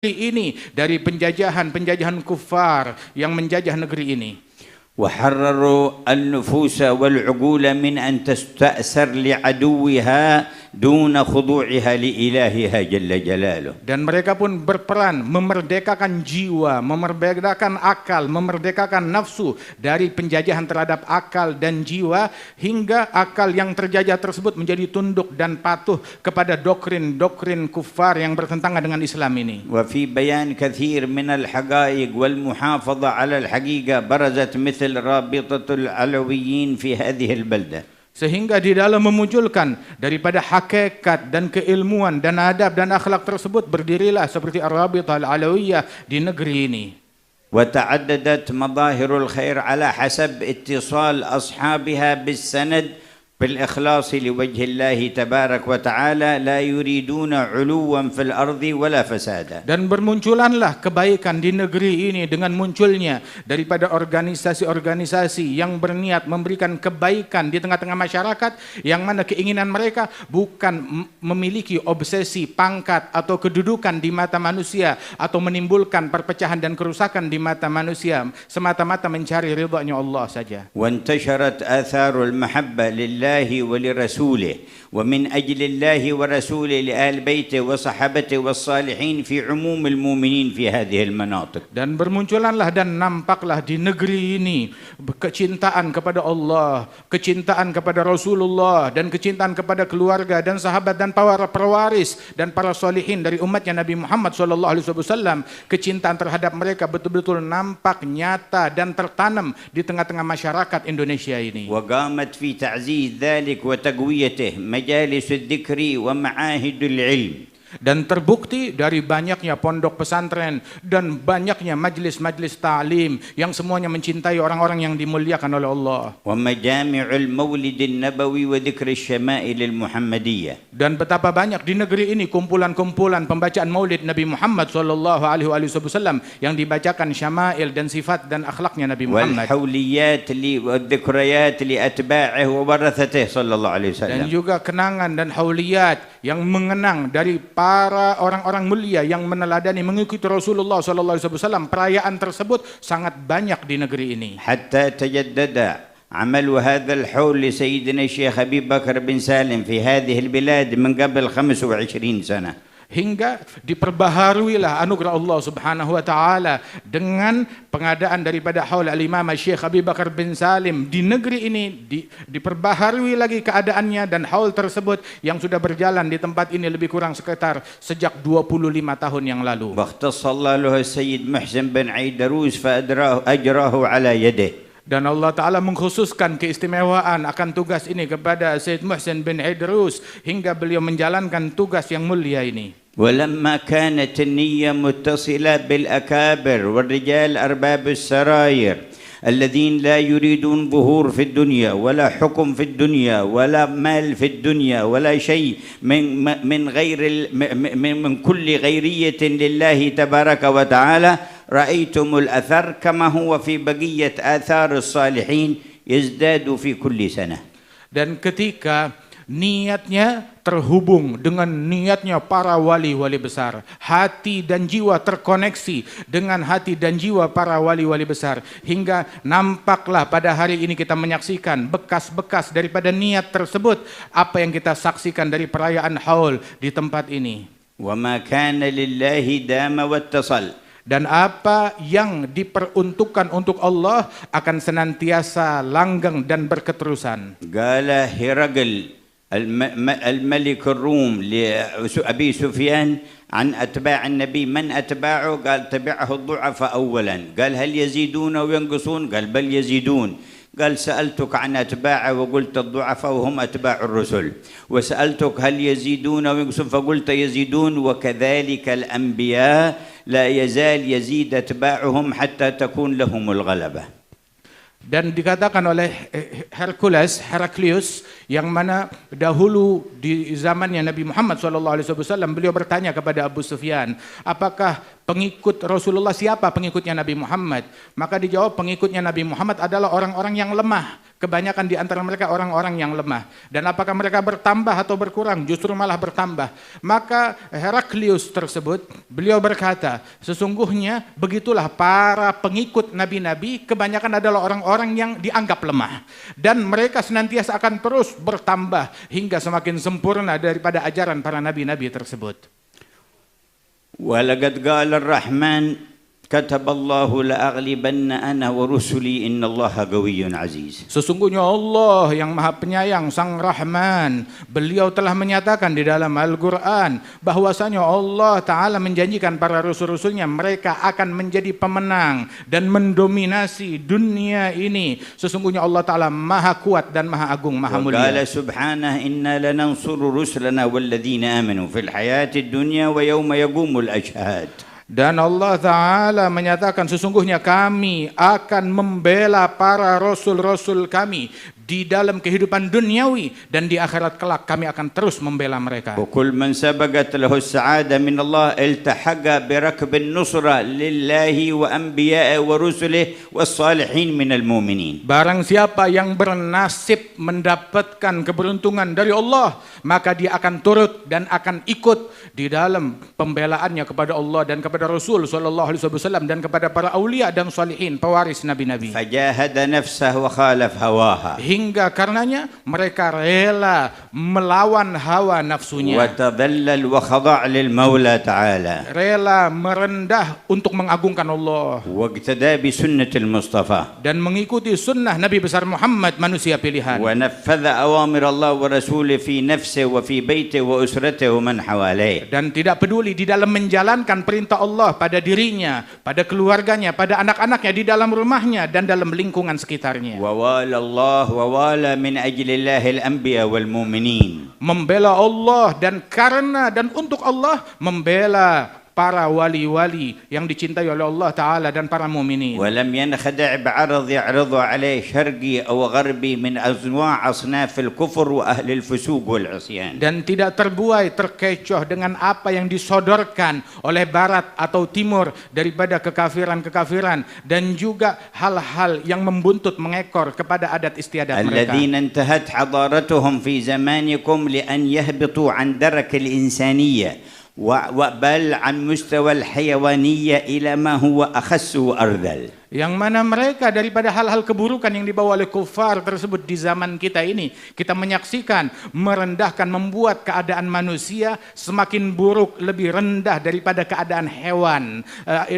ini dari penjajahan kufar yang menjajah negeri ini. وحرروا النفوس والعقول من أن تستأثر لعدوها دون خضوعها لإلهها جل جلاله. Dan mereka pun berperan memerdekakan jiwa, memerdekakan akal, memerdekakan nafsu dari penjajahan terhadap akal dan jiwa, hingga akal yang terjajah tersebut menjadi tunduk dan patuh kepada doktrin kufar yang bertentangan dengan Islam ini. وفي بيان كثير من الحقائق والمحافظة على الحقيقة برزت مثل رابطة العلويين في هذه البلدة. Sehingga di dalam memunculkan daripada hakikat dan keilmuan dan adab dan akhlak tersebut, berdirilah seperti Ar-Rabithah Al-Alawiyah di negeri ini. وتعددت مظاهر الخير على حسب اتصال أصحابها بالسند بالإخلاص لوجه الله تبارك وتعالى لا يريدون علوا في الأرض ولا فسادا. Dan bermunculanlah kebaikan di negeri ini dengan munculnya daripada organisasi-organisasi yang berniat memberikan kebaikan di tengah-tengah masyarakat, yang mana keinginan mereka bukan memiliki obsesi pangkat atau kedudukan di mata manusia atau menimbulkan perpecahan dan kerusakan di mata manusia, semata-mata mencari ridhanya Allah saja. وانتشرت آثار المحبة لله ولرسوله ومن أجل الله ورسوله لآل بيته وصحابته والصالحين في عموم المؤمنين في هذه المناطق. Dan bermunculanlah dan nampaklah di negeri ini kecintaan kepada Allah, kecintaan kepada Rasulullah, dan kecintaan kepada keluarga dan sahabat dan para pewaris dan para solihin dari umatnya Nabi Muhammad SAW. Kecintaan terhadap mereka betul-betul nampak, nyata, dan tertanam di tengah-tengah masyarakat Indonesia ini. وقامت في تعزيز ذلك وتقويته مجالس الذكر ومعاهد العلم. Dan terbukti dari banyaknya pondok pesantren dan banyaknya majlis-majlis ta'lim yang semuanya mencintai orang-orang yang dimuliakan oleh Allah. ومجامع المولد النبوي وذكر الشمائل المحمدية. Dan betapa banyak di negeri ini kumpulan-kumpulan pembacaan Maulid Nabi Muhammad SAW yang dibacakan syama'il dan sifat dan akhlaknya Nabi Muhammad. والحوليات والذكريات لأتباعه وورثته صلى الله عليه Dan وسلم. juga kenangan dan hauliyat yang mengenang dari para orang-orang mulia yang meneladani mengikuti Rasulullah SAW. Perayaan tersebut sangat banyak di negeri ini. حتى تجدد عمل هذا الحول لسيدنا الشيخ أبي بكر بن سالم في هذه البلاد من قبل 25 سنة. Hingga diperbaharuilah anugerah Allah Subhanahu wa taala dengan pengadaan daripada haul al-Imam Syekh Abi Bakar bin Salim di negeri ini. Diperbaharui lagi keadaannya, dan haul tersebut yang sudah berjalan di tempat ini lebih kurang sekitar sejak 25 tahun yang lalu. واختص الله له السيد محسن بن عيدروس فأجراه على يده. Dan Allah Ta'ala mengkhususkan keistimewaan akan tugas ini kepada Sayyid Muhsin bin Idrus hingga beliau menjalankan tugas yang mulia ini. ولما كانت النية متصلة بالأكابر والرجال أرباب السراير الذين لا يريدون ظهور في الدنيا ولا حكم في الدنيا ولا مال في الدنيا ولا شيء من كل غيرية لله تبارك وتعالى، رأيتم الأثر كما هو في بقية آثار الصالحين يزداد في كل سنة. Dan ketika niatnya terhubung dengan niatnya para wali-wali besar, hati dan jiwa terkoneksi dengan hati dan jiwa para wali-wali besar, hingga nampaklah pada hari ini kita menyaksikan bekas-bekas daripada niat tersebut, apa yang kita saksikan dari perayaan haul di tempat ini. وما كان لله دام واتصل. Dan apa yang diperuntukkan untuk Allah akan senantiasa langgeng dan berketerusan. قال هرقل الملك الروم لأبي سفيان عن أتباع النبي من أتباعه؟ قال تبعه الضعفاء أولا. قال هل يزيدون وينقصون؟ قال بل يزيدون. قال سألتك عن أتباعه وقلت الضعفاء وهم أتباع الرسل، وسألتك هل يزيدون وينقصون فقلت يزيدون، وكذلك الأنبياء لا يزال يزيد أتباعهم حتى تكون لهم الغلبة. Dan dikatakan oleh Heraklius yang mana dahulu di zamannya Nabi Muhammad SAW beliau bertanya kepada Abu Sufyan, apakah pengikut Rasulullah, siapa pengikutnya Nabi Muhammad? Maka dijawab, pengikutnya Nabi Muhammad adalah orang-orang yang lemah. Kebanyakan di antara mereka orang-orang yang lemah. Dan apakah mereka bertambah atau berkurang? Justru malah bertambah. Maka Heraklius tersebut, beliau berkata, sesungguhnya begitulah para pengikut nabi-nabi kebanyakan adalah orang-orang yang dianggap lemah. Dan mereka senantiasa akan terus bertambah hingga semakin sempurna daripada ajaran para nabi-nabi tersebut. ولقد قال الرحمن كتب الله لأغلبن أنا ورسلي إن الله قوي عزيز. Sesungguhnya Allah yang Maha Penyayang, Sang Rahman, beliau telah menyatakan di dalam Al-Quran bahwasanya Allah Ta'ala menjanjikan para rasul-rasulnya mereka akan menjadi pemenang dan mendominasi dunia ini. Sesungguhnya Allah Ta'ala Maha Kuat dan Maha Agung, Maha Mulia. وقال سبحانه إنا لننصر رسلنا والذين آمنوا في الحياة الدنيا ويوم يقوم الأشهاد. Dan Allah Ta'ala menyatakan sesungguhnya kami akan membela para rasul-rasul kami di dalam kehidupan duniawi dan di akhirat kelak kami akan terus membela mereka. وكل من سبقت له السعادة من الله التحق بركب النصرة لله وأنبيائه ورسله والصالحين من المؤمنين. Barang siapa yang bernasib mendapatkan keberuntungan dari Allah, maka dia akan turut dan akan ikut di dalam pembelaannya kepada Allah dan kepada Rasul sallallahu alaihi wasallam dan kepada para aulia dan salihin, pewaris nabi-nabi. فجاهد نفسه وخالف هواها. Hingga karenanya mereka rela melawan hawa nafsunya. وتذلل وخضع للمولى تعالى. Rela merendah untuk mengagungkan Allah. واقتدى بسنة المصطفى. Dan mengikuti sunnah Nabi besar Muhammad, manusia pilihan. ونفذ أوامر الله ورسوله في نفسه وفي بيته وأسرته ومن حواليه. Dan tidak peduli di dalam menjalankan perintah Allah pada dirinya, pada keluarganya, pada anak-anaknya, di dalam rumahnya dan dalam lingkungan sekitarnya. ووالى الله ووالى من أجل الله الأنبياء والمؤمنين. Membela Allah dan karena dan untuk Allah membela para wali-wali yang dicintai oleh Allah Ta'ala dan para mukminin. ولم ينخدع بعرض يعرض عليه شرقي أو غربي من أنواع أصناف الكفر وأهل الفسوق والعصيان. Dan tidak terbuai, terkecoh dengan apa yang disodorkan oleh barat atau timur daripada kekafiran-kekafiran dan juga hal-hal yang membuntut mengekor kepada adat istiadat mereka. الذين انتهت حضارتهم في زمانكم لأن يهبطوا عن درك الإنسانية بل عن مستوى الحيوانية إلى ما هو أخس وأرذل. Yang mana mereka daripada hal-hal keburukan yang dibawa oleh kufar tersebut di zaman kita ini, kita menyaksikan merendahkan, membuat keadaan manusia semakin buruk, lebih rendah daripada keadaan hewan,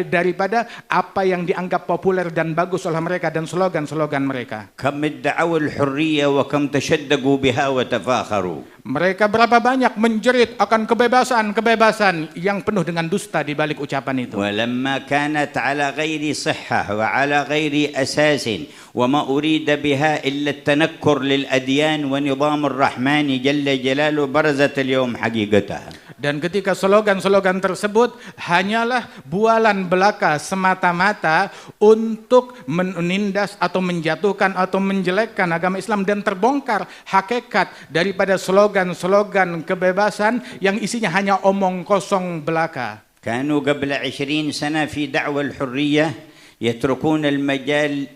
daripada apa yang dianggap populer dan bagus oleh mereka dan slogan-slogan mereka. كم ادعوا الحرية وكم تشدقوا بها وتفاخروا. Mereka berapa banyak menjerit akan kebebasan yang penuh dengan dusta di balik ucapan itu. ولما كانت على غير صحة وعلى غير أساس وما أريد بها إلا التنكر للأديان ونظام الرحمن جل جلاله برزت اليوم حقيقتها. Dan ketika slogan-slogan tersebut hanyalah bualan belaka semata-mata untuk menindas atau menjatuhkan atau menjelekkan agama Islam dan terbongkar hakikat daripada slogan-slogan kebebasan yang isinya hanya omong kosong belaka. كانوا قبل 20 سنة في دعوة الحرية يتركون المجال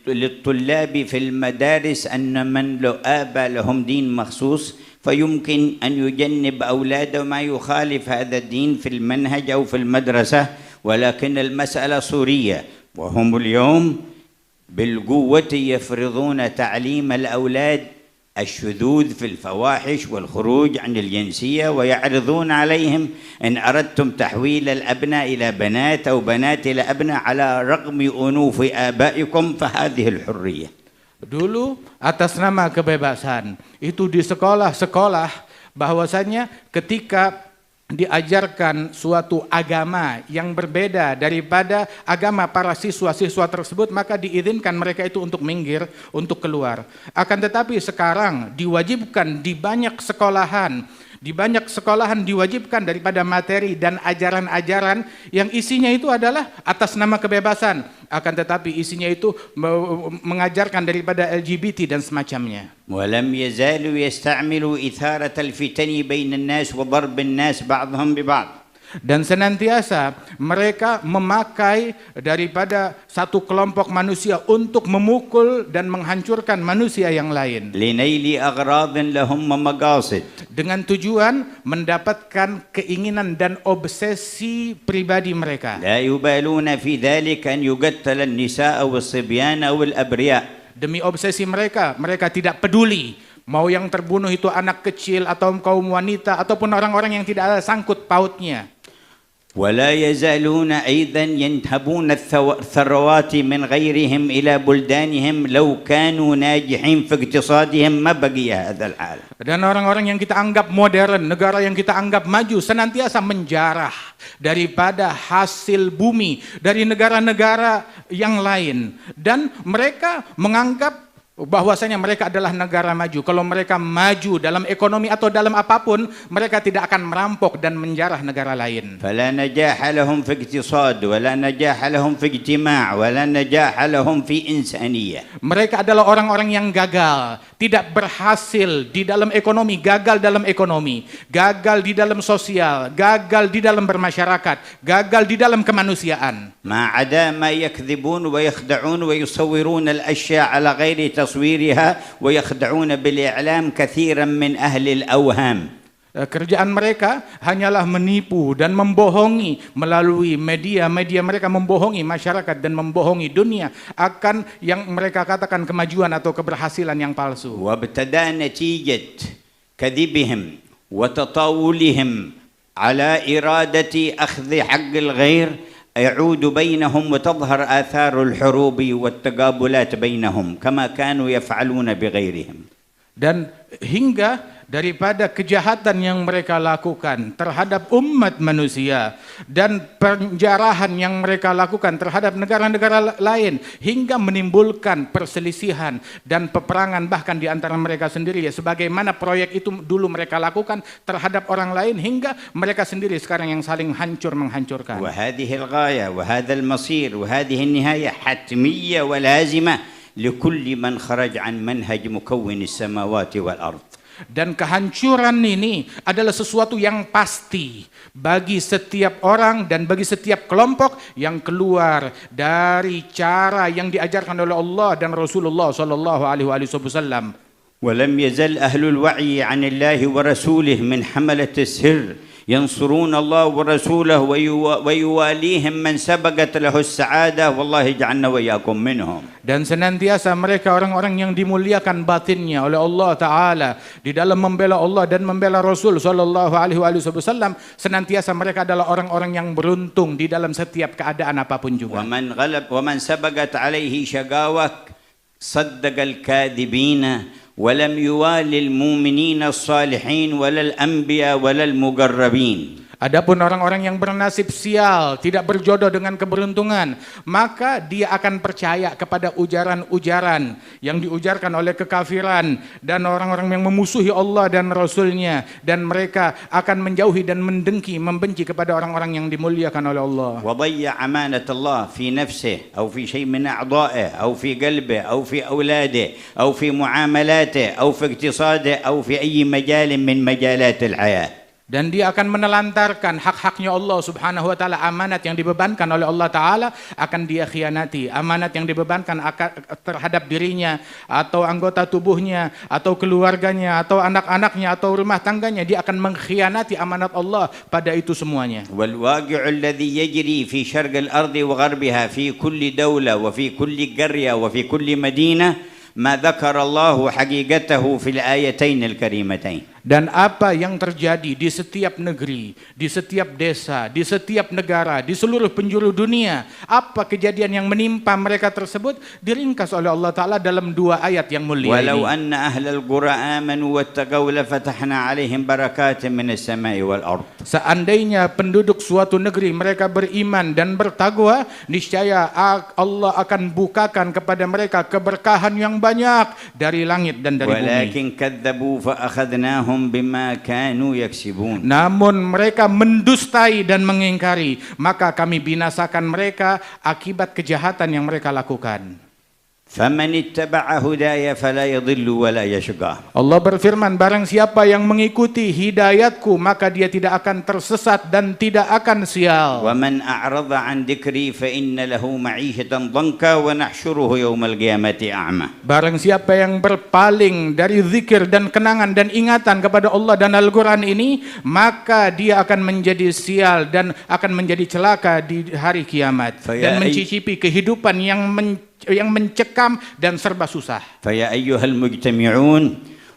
للطلاب في المدارس أن من له آباء لهم دين مخصوص فيمكن أن يجنب أولاده ما يخالف هذا الدين في المنهج أو في المدرسة، ولكن المسألة صورية وهم اليوم بالقوة يفرضون تعليم الأولاد الشذوذ في الفواحش والخروج عن الجنسية ويعرضون عليهم إن أردتم تحويل الأبناء إلى بنات أو بنات إلى أبناء على رغم أنوف آبائكم فهذه الحرية. Dulu atas nama kebebasan itu di sekolah-sekolah bahwasanya ketika diajarkan suatu agama yang berbeda daripada agama para siswa-siswa tersebut, maka diizinkan mereka itu untuk minggir, untuk keluar. Akan tetapi sekarang diwajibkan di banyak sekolahan Di banyak sekolahan diwajibkan daripada materi dan ajaran-ajaran yang isinya itu adalah atas nama kebebasan, akan tetapi isinya itu mengajarkan daripada LGBT dan semacamnya. ولم يزالوا يستعملوا إثارة الفتن بين الناس وضرب الناس بعضهم ببعض. Dan senantiasa mereka memakai daripada satu kelompok manusia untuk memukul dan menghancurkan manusia yang lain. لنيل أغراض لهم ومقاصد. Dengan tujuan mendapatkan keinginan dan obsesi pribadi mereka. لا يبالون في ذلك أن يقتل النساء والصبيان أو الأبرياء. Demi obsesi mereka, mereka tidak peduli mau yang terbunuh itu anak kecil atau kaum wanita ataupun orang-orang yang tidak ada sangkut pautnya. ولا يزالون أيضا ينهبون الثروات من غيرهم إلى بلدانهم لو كانوا ناجحين في اقتصادهم ما بقي هذا الحال. Dan orang-orang yang kita anggap modern, negara yang kita anggap maju, senantiasa menjarah daripada hasil bumi dari negara-negara yang lain. Dan mereka menganggap bahwasanya mereka adalah negara maju. Kalau mereka maju dalam ekonomi atau dalam apapun, mereka tidak akan merampok dan menjarah negara lain. فلا نجاح لهم في اقتصاد ولا نجاح لهم في اجتماع ولا نجاح لهم في إنسانية. Mereka adalah orang-orang yang gagal, tidak berhasil di dalam ekonomi, gagal dalam ekonomi, gagal di dalam sosial, gagal di dalam bermasyarakat, gagal di dalam kemanusiaan. ما عدا ما يكذبون ويخدعون ويصورون الأشياء على غير تصويرها ويخدعون بالإعلام كثيرا من أهل الأوهام. Kerjaan mereka hanyalah menipu dan membohongi melalui media-media mereka, membohongi masyarakat dan membohongi dunia akan yang mereka katakan kemajuan atau keberhasilan yang palsu. وابتدأ نتيجة كذبهم وتطاولهم على إرادة أخذ حق الغير يعود بينهم وتظهر آثار الحروب والتقابلات بينهم كما كانوا يفعلون بغيرهم. Dan hingga daripada kejahatan yang mereka lakukan terhadap umat manusia dan penjarahan yang mereka lakukan terhadap negara-negara lain hingga menimbulkan perselisihan dan peperangan bahkan di antara mereka sendiri, ya, sebagaimana proyek itu dulu mereka lakukan terhadap orang lain hingga mereka sendiri sekarang yang saling hancur menghancurkan. وهذه الغاية وهذا المصير وهذه النهاية حتمية ولازمة لكل من خرج عن منهج مكون السماوات والأرض. Dan kehancuran ini adalah sesuatu yang pasti bagi setiap orang dan bagi setiap kelompok yang keluar dari cara yang diajarkan oleh Allah dan Rasulullah sallallahu alaihi wasallam. ولم يزل أهل الوعي عن الله ورسوله من حملة السر ينصرون الله ورسوله ويواليهم من سبقت له السعادة والله جعلنا وإياكم منهم. Dan senantiasa mereka orang-orang yang dimuliakan batinnya oleh Allah Ta'ala di dalam membela Allah dan membela Rasul sallallahu alaihi wasallam, senantiasa mereka adalah orang-orang yang beruntung di dalam setiap keadaan apapun juga. ومن غلب ومن سبقت عليه شقاوة صدق الكاذبين ولم يوالي المؤمنين الصالحين ولا الأنبياء ولا المقربين. Adapun orang-orang yang bernasib sial, tidak berjodoh dengan keberuntungan, maka dia akan percaya kepada ujaran-ujaran yang diujarkan oleh kekafiran dan orang-orang yang memusuhi Allah dan Rasulnya, dan mereka akan menjauhi dan mendengki, membenci kepada orang-orang yang dimuliakan oleh Allah. وضيع أمانة الله في نفسه أو في شيء من أعضائه أو في قلبه أو في أولاده أو في معاملاته أو في اقتصاده أو في أي مجال من مجالات الحياة. Dan dia akan menelantarkan hak-haknya Allah subhanahu wa ta'ala. Amanat yang dibebankan oleh Allah ta'ala akan dia khianati. Amanat yang dibebankan terhadap dirinya atau anggota tubuhnya atau keluarganya atau anak-anaknya atau rumah tangganya, dia akan mengkhianati amanat Allah pada itu semuanya. والواقع الذي يجري في شرق الأرض وغربها في كل دولة وفي كل قرية وفي كل مدينة ما ذكر الله حقيقته في الآيتين الكريمتين. Dan apa yang terjadi di setiap negeri, di setiap desa, di setiap negara, di seluruh penjuru dunia, apa kejadian yang menimpa mereka tersebut diringkas oleh Allah Ta'ala dalam dua ayat yang mulia ini. ولو أن أهل القرى آمنوا واتقوا لفتحنا عليهم بركات من السماء والأرض. Seandainya penduduk suatu negeri mereka beriman dan bertakwa, niscaya Allah akan bukakan kepada mereka keberkahan yang banyak dari langit dan dari bumi. ولكن كذبوا فأخذناهم لنذيقنهم بما كانوا يكسبون. Namun mereka mendustai dan mengingkari, maka kami binasakan mereka akibat kejahatan yang mereka lakukan. فمن اتبع هداي فلا يضل ولا يشقى. Allah berfirman, barang siapa yang mengikuti hidayatku, maka dia tidak akan tersesat dan tidak akan sial. ومن أعرض عن ذكري فإن له معيشة ضنكا ونحشره يوم القيامة أعمى. Barang siapa yang berpaling dari zikir dan kenangan dan ingatan kepada Allah dan Al-Quran ini, maka dia akan menjadi sial dan akan menjadi celaka di hari kiamat dan mencicipi kehidupan yang mencekam dan serba susah. فيا أيها المجتمعون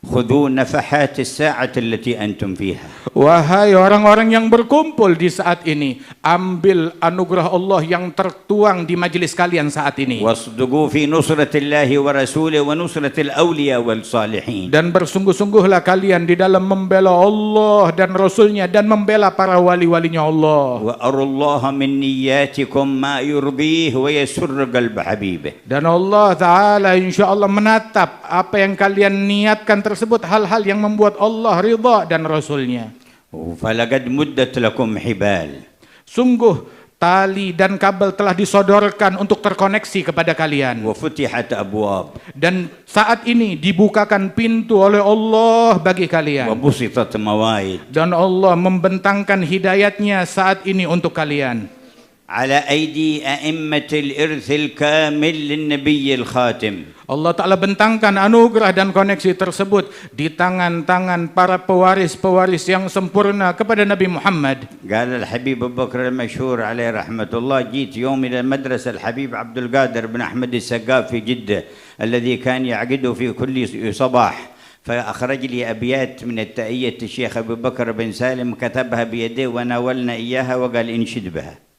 خذوا نفحات الساعة التي أنتم فيها. Wahai orang-orang yang berkumpul di saat ini, ambil anugerah Allah yang tertuang di majelis kalian saat ini. واصدقوا في نصرة الله ورسوله ونصرة الأولياء والصالحين. Dan bersungguh-sungguhlah kalian di dalam membela Allah dan Rasulnya dan membela para wali-walinya Allah. وأروا الله من نياتكم ما يرضيه ويسر قلب حبيبه. Dan Allah Ta'ala insya Allah menatap apa yang kalian niatkan tersebut, hal-hal yang membuat Allah ridha dan Rasulnya. فلقد مدت لكم حبال. Sungguh tali dan kabel telah disodorkan untuk terkoneksi kepada kalian. وفتحت أبواب. Dan saat ini dibukakan pintu oleh Allah bagi kalian. وبسطت مواعيد. Dan Allah membentangkan hidayatnya saat ini untuk kalian. على أيدي أئمة الإرث الكامل للنبي الخاتم. Allah Ta'ala bentangkan anugerah dan koneksi tersebut di tangan-tangan para pewaris-pewaris yang sempurna kepada Nabi Muhammad. قال الحبيب أبو بكر المشهور عليه رحمة الله: جيت يوم إلى المدرسة الحبيب عبد القادر بن أحمد السقاف في جدة الذي كان يعقده في كل صباح، فأخرج لي أبيات من التأية الشيخ أبو بكر بن سالم كتبها بيديه وناولنا إياها وقال انشد بها.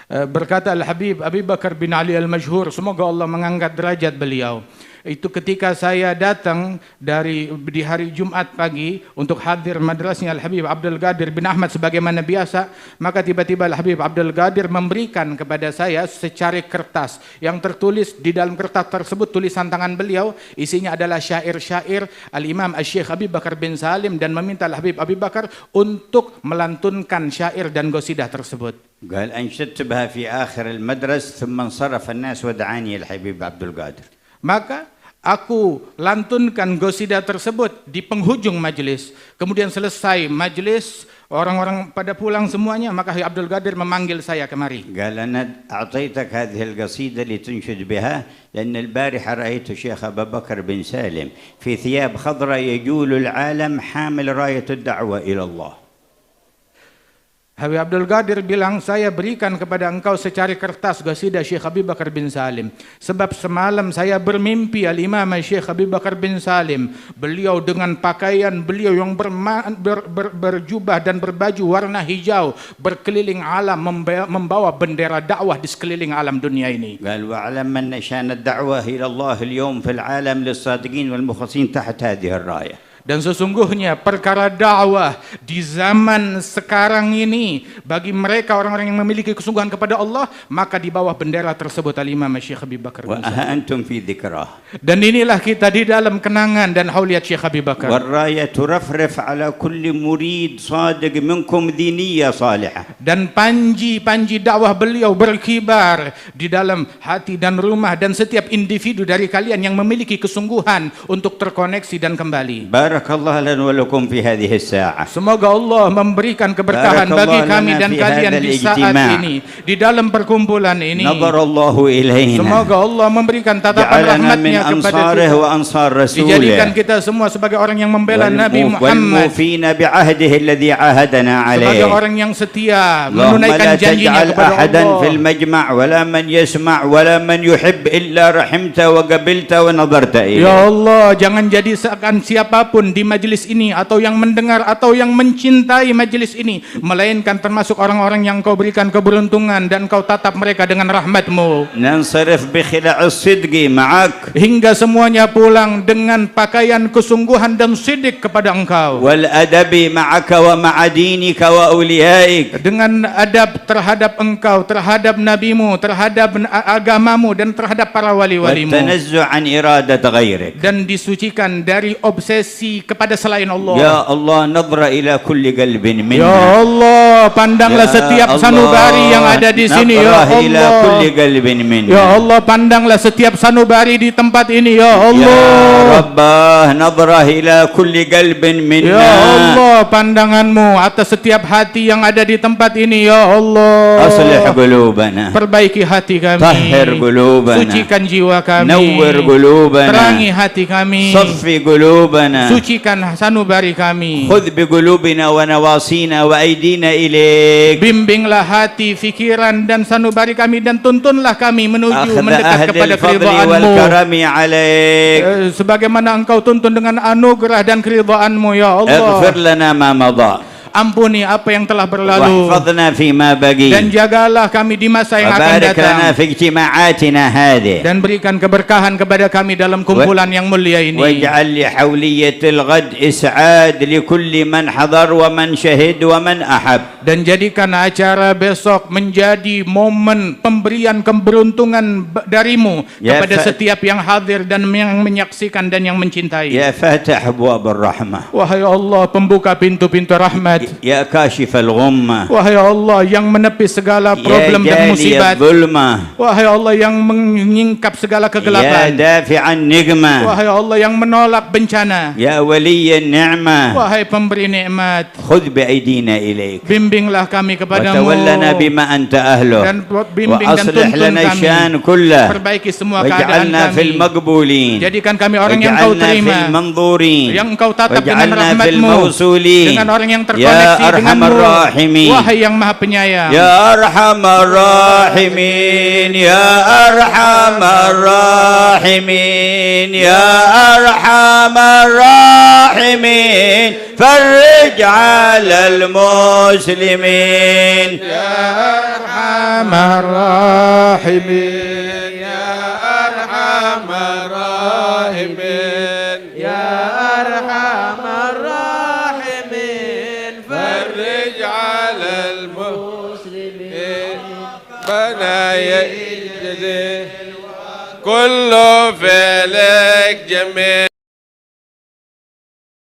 Berkata Al-Habib Abi Bakar bin Ali Al-Majhur, semoga Allah mengangkat derajat beliau. Itu ketika saya datang di hari Jumat pagi untuk hadir madrasahnya Al-Habib Abdul Qadir bin Ahmad sebagaimana biasa, maka tiba-tiba Al-Habib Abdul Qadir memberikan kepada saya secari kertas yang tertulis di dalam kertas tersebut tulisan tangan beliau, isinya adalah syair-syair Al-Imam Asy-Syaikh Abi Bakar bin Salim, dan meminta Al-Habib Abi Bakar untuk melantunkan syair dan qasidah tersebut. قال أنشدت بها في آخر المدرسة ثم انصرف الناس ودعاني الحبيب عبد القادر. Maka aku lantunkan qasidah tersebut di penghujung majelis. Kemudian selesai majelis, orang-orang pada pulang semuanya, maka Abdul Qadir memanggil saya kemari. قال أنا أعطيتك هذه القصيدة لتنشد بها لأن البارحة رأيت الشيخ أبا بكر بن سالم في ثياب خضراء يجول العالم حامل راية الدعوة إلى الله. Habib Abdul Qadir bilang, saya berikan kepada engkau secari kertas qasidah Syekh Abi Bakar bin Salim. Sebab semalam saya bermimpi Al-Imam Syekh Abi Bakar bin Salim. Beliau dengan pakaian beliau yang berjubah dan berbaju warna hijau, berkeliling alam membawa bendera dakwah di sekeliling alam dunia ini. قال واعلم أن شأن الدعوة إلى الله اليوم في العالم للصادقين والمخلصين تحت هذه الراية. Dan sesungguhnya perkara dakwah di zaman sekarang ini bagi mereka orang-orang yang memiliki kesungguhan kepada Allah, maka di bawah bendera tersebut Al-Imam Syekh Abi Bakar bin Salim. وأنتم في ذكراه. Dan inilah kita di dalam kenangan dan hauliyat Syekh Abi Bakar. والراية ترفرف على كل مريد صادق منكم ذي نية صالحة. Dan panji-panji dakwah beliau berkibar di dalam hati dan rumah dan setiap individu dari kalian yang memiliki kesungguhan untuk terkoneksi dan kembali. بارك الله لنا ولكم في هذه الساعة. Semoga Allah memberikan keberkahan bagi kami dan kalian di saat ini, di dalam perkumpulan ini. نظر الله إلينا. Semoga Allah memberikan tatapan rahmatnya kepada kita. وأنصار رسوله. Dijadikan kita semua sebagai orang yang membela Nabi Muhammad. والموفين بعهده الذي عاهدنا عليه. Sebagai orang yang setia menunaikan janjinya kepada أحدا Allah. في المجمع ولا من يسمع ولا من يحب إلا رحمته وقبلته ونظرت إليه. Ya Allah, jangan jadi seakan siapapun di majelis ini atau yang mendengar atau yang mencintai majelis ini, melainkan termasuk orang-orang yang kau berikan keberuntungan dan kau tatap mereka dengan rahmat-Mu. ننصرف بخلاع الصدق معك. Hingga semuanya pulang dengan pakaian kesungguhan dan sidik kepada Engkau. والأدب معك ومع دينك وأوليائك. Dengan adab terhadap Engkau, terhadap Nabi-Mu, terhadap agamamu dan terhadap para wali-walimu. والتنزع عن إرادة غيرك. Dan disucikan dari obsesi hati kepada selain Allah. Ya Allah, nadra ila kulli qalbin minna. Ya Allah, pandanglah Ya setiap Allah, sanubari yang ada di sini. Ya nadra ila Allah. kulli qalbin minna. Ya Allah, pandanglah setiap sanubari di tempat ini. Ya Ya Allah. Rabbah, nadra ila kulli qalbin minna. Ya Allah, pandanganmu atas setiap hati yang ada di tempat ini. Ya Allah. Aslih qulubana. Perbaiki hati kami. Tahhir qulubana. Sucikan jiwa kami. Nawwir qulubana. Terangi hati kami. Saffi qulubana. Sucikan sanubari kami. Khudh bi qulubina wa nawasina wa aydina ilaik. Bimbinglah hati, fikiran dan sanubari kami dan tuntunlah kami menuju Akhadha mendekat ahli kepada al-fadli wal keridhaanmu. karami alaik. Sebagaimana engkau tuntun dengan anugerah dan keridhaanmu, ya Ighfir Allah. lana ma madha. Ampuni apa yang telah berlalu واحفظنا فيما بقي. dan jagalah kami di masa yang akan وبارك datang. لنا في اجتماعاتنا هذه. Dan berikan keberkahan kepada kami dalam kumpulan yang mulia ini. واجعل لحولية الغد إسعاد لكل من حضر ومن شهد ومن أحب. Dan jadikan acara besok menjadi momen pemberian keberuntungan darimu Ya kepada Fa- setiap yang hadir dan yang menyaksikan dan yang mencintai. يا فاتح أبواب الرحمة. Wahai Allah, pembuka pintu-pintu rahmat. يا كاشف الغمة. Wahai Allah yang menepis segala يا problem dan جالي musibat. الظلمة. Wahai Allah yang menyingkap segala يا kegelapan. دافع النقمة. Wahai Allah yang menolak bencana. يا ولي النعمة. Wahai pemberi nikmat, خذ بأيدينا إليك bimbinglah kami kepadamu وتولنا بما أنت أهله dan bimbing dan وأصلح tuntun لنا kami. الشأن كله Perbaiki semua keadaan واجعلنا في kami. المقبولين Jadikan kami orang yang kau واجعلنا في terima, المنظورين yang engkau tatap dengan واجعلنا في rahmatmu, الموصولين dengan orang yang يا terkoneksi أرحم denganmu. الراحمين Wahai yang maha penyayang. يا أرحم الراحمين يا أرحم الراحمين يا أرحم الراحمين فرج على المسلمين Ya Arhamar Rahimin, Ya Arhamar Rahimin, Ya Arhamar Rahimin, farij 'alal muslimin, bana yajzi kullu fi'lik jamil.